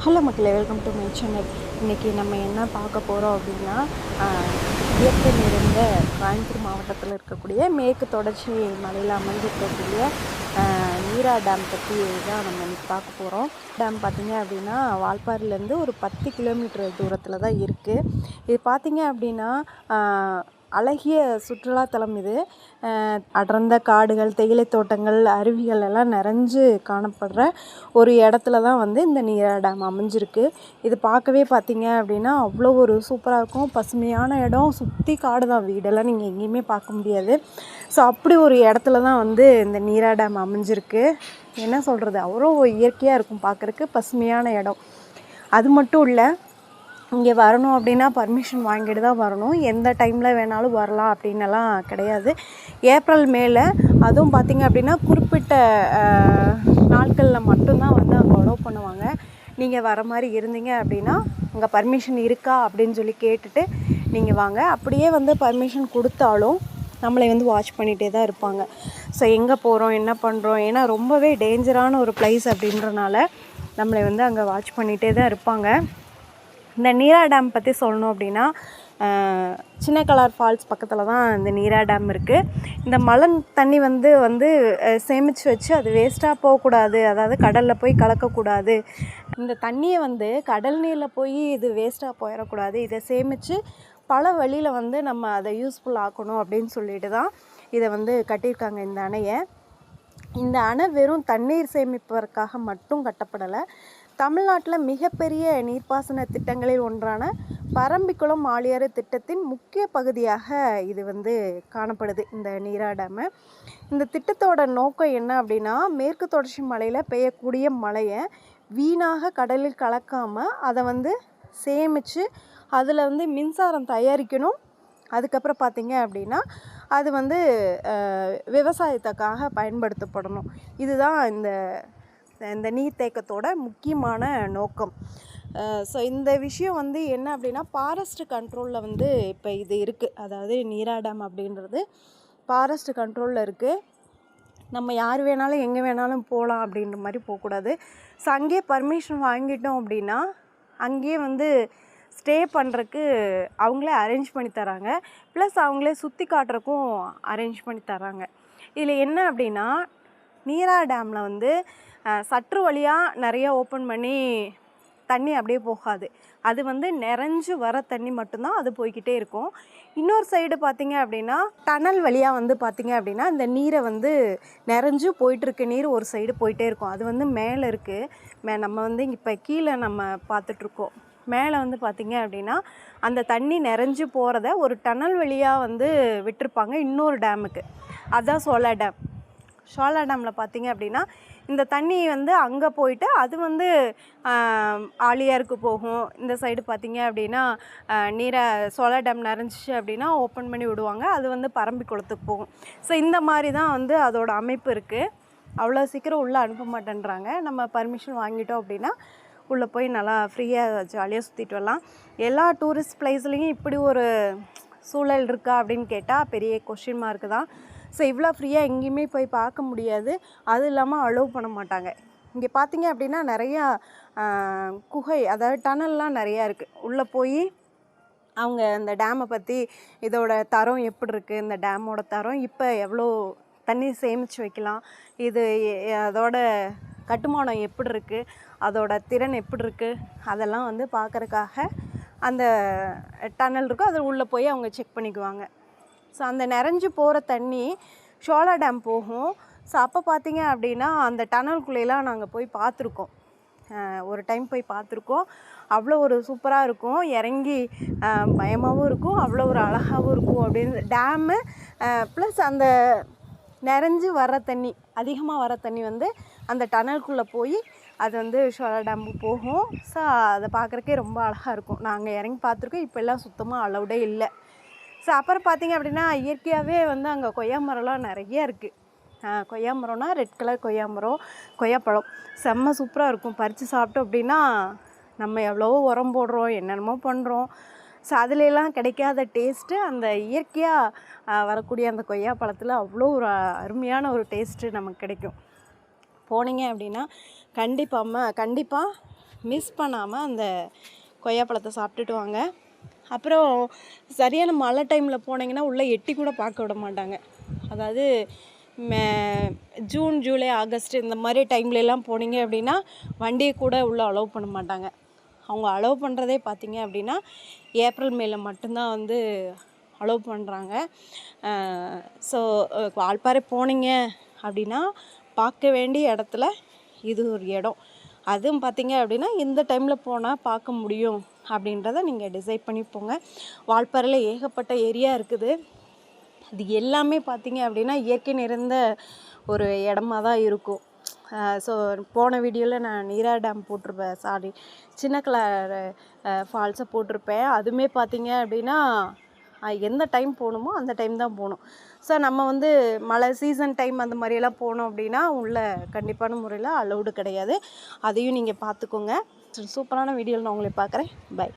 Hello மக்களே, welcome to my channel. இன்றைக்கி நம்ம என்ன பார்க்க போகிறோம் அப்படின்னா, இயற்கை நிறைந்த கோயம்புத்தூர் மாவட்டத்தில் இருக்கக்கூடிய மேற்கு தொடர்ச்சி மலையில் அமைஞ்சிருக்கக்கூடிய நீரா டேம் பற்றி தான் நம்ம இன்றைக்கி பார்க்க போகிறோம். டேம் பார்த்திங்க அப்படின்னா வால்பாறையிலேருந்து ஒரு 10 கிலோமீட்டர் தூரத்தில் தான் இருக்குது. இது பார்த்திங்க அப்படின்னா அழகிய சுற்றுலாத்தலம். இது அடர்ந்த காடுகள், தேயிலை தோட்டங்கள், அருவிகள் எல்லாம் நிறைஞ்சு காணப்படுற ஒரு இடத்துல தான் வந்து இந்த நீரா டேம் அமைஞ்சிருக்கு. இது பார்க்கவே பார்த்திங்க அப்படின்னா அவ்வளோ ஒரு சூப்பராக இருக்கும். பசுமையான இடம், சுற்றி காடு தான், வீடெல்லாம் நீங்கள் எங்கேயுமே பார்க்க முடியாது. ஸோ அப்படி ஒரு இடத்துல தான் வந்து இந்த நீரா டேம் அமைஞ்சிருக்கு. என்ன சொல்கிறது, அவ்வளோ இயற்கையாக இருக்கும் பார்க்குறக்கு, பசுமையான இடம். அது மட்டும் இல்லை, இங்கே வரணும் அப்படின்னா பர்மிஷன் வாங்கிட்டு தான் வரணும். எந்த டைமில் வேணாலும் வரலாம் அப்படின்னலாம் கிடையாது. ஏப்ரல் மேல அதுவும் பார்த்திங்க அப்படின்னா குறிப்பிட்ட நாட்களில் மட்டும்தான் வந்து அங்கே அலோவ் பண்ணுவாங்க. நீங்கள் வர மாதிரி இருந்தீங்க அப்படின்னா அங்கே பர்மிஷன் இருக்கா அப்படின்னு சொல்லி கேட்டுட்டு நீங்கள் வாங்க. அப்படியே வந்து பர்மிஷன் கொடுத்தாலும் நம்மளை வந்து வாட்ச் பண்ணிகிட்டே தான் இருப்பாங்க. ஸோ எங்கே போகிறோம், என்ன பண்ணுறோம், ஏன்னா ரொம்பவே டேஞ்சரான ஒரு பிளேஸ் அப்படின்றனால நம்மளை வந்து அங்கே வாட்ச் பண்ணிகிட்டே தான் இருப்பாங்க. இந்த நீரா டேம் பற்றி சொல்லணும் அப்படின்னா, சின்ன கலார் ஃபால்ஸ் பக்கத்தில் தான் இந்த நீரா டேம் இருக்குது. இந்த மழை தண்ணி வந்து சேமித்து வச்சு அது வேஸ்ட்டாக போகக்கூடாது, அதாவது கடலில் போய் கலக்கக்கூடாது. இந்த தண்ணியை வந்து கடல் நீரில் போய் இது வேஸ்ட்டாக போயிடக்கூடாது, இதை சேமித்து பல வழியில் வந்து நம்ம அதை யூஸ்ஃபுல் ஆக்கணும் அப்படின்னு சொல்லிட்டு தான் இதை வந்து கட்டியிருக்காங்க இந்த அணையை. இந்த அணை வெறும் தண்ணீர் சேமிப்பதற்காக மட்டும் கட்டப்படலை. தமிழ்நாட்டில் மிகப்பெரிய நீர்ப்பாசன திட்டங்களில் ஒன்றான பரம்பிக்குளம் ஆழியாறு திட்டத்தின் முக்கிய பகுதியாக இது வந்து காணப்படுது, இந்த நீரா டேமு. இந்த திட்டத்தோட நோக்கம் என்ன அப்படின்னா, மேற்கு தொடர்ச்சி மலையில் பெய்யக்கூடிய மழையை வீணாக கடலில் கலக்காமல் அதை வந்து சேமித்து அதில் வந்து மின்சாரம் தயாரிக்கணும். அதுக்கப்புறம் பார்த்திங்க அப்படின்னா அது வந்து விவசாயத்துக்காக பயன்படுத்தப்படணும். இதுதான் இந்த நீர்த்தேக்கத்தோட முக்கியமான நோக்கம். ஸோ இந்த விஷயம் வந்து என்ன அப்படின்னா, ஃபாரஸ்ட் கண்ட்ரோலில் வந்து இப்போ இது இருக்குது. அதாவது நீரா டேம் அப்படின்றது ஃபாரஸ்ட் கண்ட்ரோலில் இருக்குது. நம்ம யார் வேணாலும் எங்கே வேணாலும் போகலாம் அப்படின்ற மாதிரி போகக்கூடாது. ஸோ அங்கேயே பர்மிஷன் வாங்கிட்டோம் அப்படின்னா அங்கேயே வந்து ஸ்டே பண்ணுறக்கு அவங்களே அரேஞ்ச் பண்ணி தராங்க. ப்ளஸ் அவங்களே சுற்றி காட்டுறக்கும் அரேஞ்ச் பண்ணி தராங்க. இதில் என்ன அப்படின்னா, நீரா டேமில் வந்து சற்று வழியாக நிறையா ஓப்பன் பண்ணி தண்ணி அப்படியே போகாது. அது வந்து நிறைஞ்சு வர தண்ணி மட்டும்தான் அது போய்கிட்டே இருக்கும். இன்னொரு சைடு பார்த்திங்க அப்படின்னா டனல் வழியாக வந்து பார்த்திங்க அப்படின்னா இந்த நீரை வந்து நிறைஞ்சு போயிட்டுருக்க நீர் ஒரு சைடு போயிட்டே இருக்கும். அது வந்து மேலே இருக்குது. நம்ம வந்து இப்போ கீழே நம்ம பார்த்துட்ருக்கோம். மேலே வந்து பார்த்திங்க அப்படின்னா அந்த தண்ணி நிறைஞ்சு போகிறத ஒரு டனல் வழியாக வந்து விட்டுருப்பாங்க இன்னொரு டேமுக்கு. அதுதான் ஷோலா டேம். ஷோலா டேமில் பார்த்திங்க அப்படின்னா இந்த தண்ணி வந்து அங்கே போயிட்டு அது வந்து ஆழியாருக்கு போகும். இந்த சைடு பார்த்திங்க அப்படின்னா ஷோலா டேம் நிறைஞ்சிச்சு அப்படின்னா ஓப்பன் பண்ணி விடுவாங்க, அது வந்து பரம்பிக்குளத்துக்கு போகும். ஸோ இந்த மாதிரி தான் வந்து அதோட அமைப்பு இருக்குது. அவ்வளோ சீக்கிரம் உள்ளே அனுப்ப மாட்டேன்றாங்க. நம்ம பர்மிஷன் வாங்கிட்டோம் அப்படின்னா உள்ளே போய் நல்லா ஃப்ரீயாக ஜாலியாக சுற்றிட்டு வரலாம். எல்லா டூரிஸ்ட் பிளேஸ்லேயும் இப்படி ஒரு சூழல் இருக்கா அப்படின்னு கேட்டால் பெரிய கொஷின் மார்க்கு தான். ஸோ இவ்வளோ ஃப்ரீயாக எங்கேயுமே போய் பார்க்க முடியாது. அது இல்லாமல் அலோவ் பண்ண மாட்டாங்க. இங்கே பார்த்திங்க அப்படின்னா நிறையா குகை, அதாவது டனல்லாம் நிறையா இருக்குது. உள்ளே போய் அவங்க இந்த டேமை பற்றி, இதோட தரம் எப்படி இருக்குது, இந்த டேமோட தரம் இப்போ எவ்வளோ தண்ணி சேமித்து வைக்கலாம், இது அதோட கட்டுமானம் எப்படி இருக்குது, அதோட திறன் எப்படி இருக்குது, அதெல்லாம் வந்து பார்க்குறக்காக அந்த டனல் இருக்கும். அதில் உள்ளே போய் அவங்க செக் பண்ணிக்குவாங்க. ஸோ அந்த நிறைஞ்சு போகிற தண்ணி ஷோலா டேம் போகும். ஸோ அப்போ பார்த்திங்க அப்படின்னா அந்த டனல்குள்ளேலாம் நாங்கள் போய் பார்த்துருக்கோம். ஒரு டைம் போய் பார்த்துருக்கோம். அவ்வளோ ஒரு சூப்பராக இருக்கும். இறங்கி பயமாகவும் இருக்கும், அவ்வளோ ஒரு அழகாகவும் இருக்கும் அப்படின்னு டேமு. ப்ளஸ் அந்த நிறைஞ்சு வர தண்ணி, அதிகமாக வர தண்ணி வந்து அந்த டனலுக்குள்ளே போய் அது வந்து ஷோலா டேமுக்கு போகும். ஸோ அதை பார்க்குறக்கே ரொம்ப அழகாக இருக்கும். நாங்கள் இறங்கி பார்த்துருக்கோம். இப்போ எல்லாம் சுத்தமாக அலௌடே இல்லை. ஸோ அப்புறம் பார்த்திங்க அப்படின்னா இயற்கையாகவே வந்து அங்கே கொய்யா மரம்லாம் நிறைய இருக்குது. கொய்யா மரம்னா ரெட் கலர் கொய்யா மரம், கொய்யாப்பழம் செம்ம சூப்பராக இருக்கும். பறித்து சாப்பிட்டோம் அப்படின்னா நம்ம எவ்வளவோ உரம் போடுறோம், என்னென்னமோ பண்ணுறோம். ஸோ அதுலெலாம் கிடைக்காத டேஸ்ட்டு அந்த இயற்கையாக வரக்கூடிய அந்த கொய்யா பழத்தில் அவ்வளோ ஒரு அருமையான ஒரு டேஸ்ட்டு நமக்கு கிடைக்கும். போனீங்க அப்படின்னா கண்டிப்பாக மிஸ் பண்ணாமல் அந்த கொய்யாப்பழத்தை சாப்பிட்டுட்டு வாங்க. அப்புறம் சரியான மழை டைமில் போனீங்கன்னா உள்ளே எட்டி கூட பார்க்க விட மாட்டாங்க. அதாவது ஜூன், ஜூலை, ஆகஸ்ட் இந்த மாதிரி டைம்லலாம் போனீங்க அப்படின்னா வண்டியை கூட உள்ளே அலோவ் பண்ண மாட்டாங்க. அவங்க அலோவ் பண்ணுறதே பார்த்தீங்க அப்படின்னா ஏப்ரல் மேல மட்டும்தான் வந்து அலோவ் பண்ணுறாங்க. ஸோ வால்பாறை போனீங்க அப்படின்னா பார்க்க வேண்டிய இடத்துல இது ஒரு இடம். அதுவும் பார்த்தீங்க அப்படின்னா இந்த டைமில் போனால் பார்க்க முடியும் அப்படின்றத நீங்கள் டிசைட் பண்ணி போங்க. வால்பாறையில் ஏகப்பட்ட ஏரியா இருக்குது. அது எல்லாமே பார்த்தீங்க அப்படின்னா இயற்கை நிறைந்த ஒரு இடமா தான் இருக்கும். ஸோ போன வீடியோவில் நான் நீரா டேம் போட்டிருப்பேன், சின்ன கலர் ஃபால்ஸை போட்டிருப்பேன். அதுவுமே பார்த்தீங்க அப்படின்னா எந்த டைம் போகணுமோ அந்த டைம் தான் போகணும். ஸோ நம்ம வந்து மழை சீசன் டைம் அந்த மாதிரியெல்லாம் போனோம் அப்படின்னா உள்ள கண்டிப்பான முறையில் அலௌடு கிடையாது. அதையும் நீங்கள் பார்த்துக்கோங்க. சூப்பரான வீடியோவில் நான் உங்களை பார்க்குறேன். பை.